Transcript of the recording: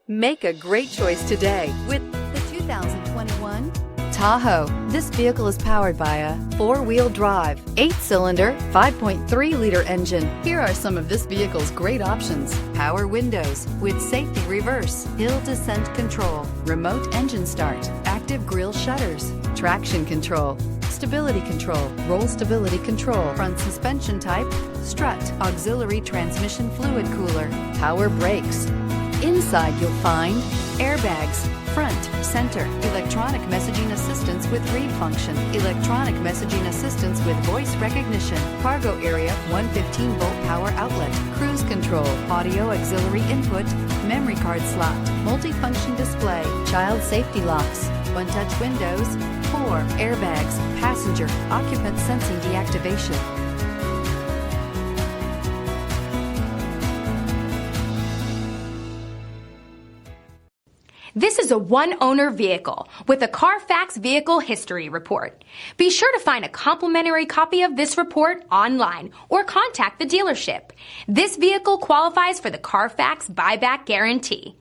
Make a great choice today with the 2021 Tahoe. This vehicle is powered by a 4-wheel drive, 8-cylinder, 5.3-liter engine. Here are some of this vehicle's great options: power windows with safety reverse, hill descent control, remote engine start, active grille shutters, traction control, stability control, roll stability control, front suspension type, strut, auxiliary transmission fluid cooler, power brakes. Inside you'll find airbags, front, center, electronic messaging assistance with read function, electronic messaging assistance with voice recognition, cargo area 115-volt power outlet, cruise control, audio auxiliary input, memory card slot, multifunction display, child safety locks, one-touch windows, 4 airbags, passenger, occupant sensing deactivation. This is a one-owner vehicle with a Carfax Vehicle History Report. Be sure to find a complimentary copy of this report online or contact the dealership. This vehicle qualifies for the Carfax Buyback Guarantee.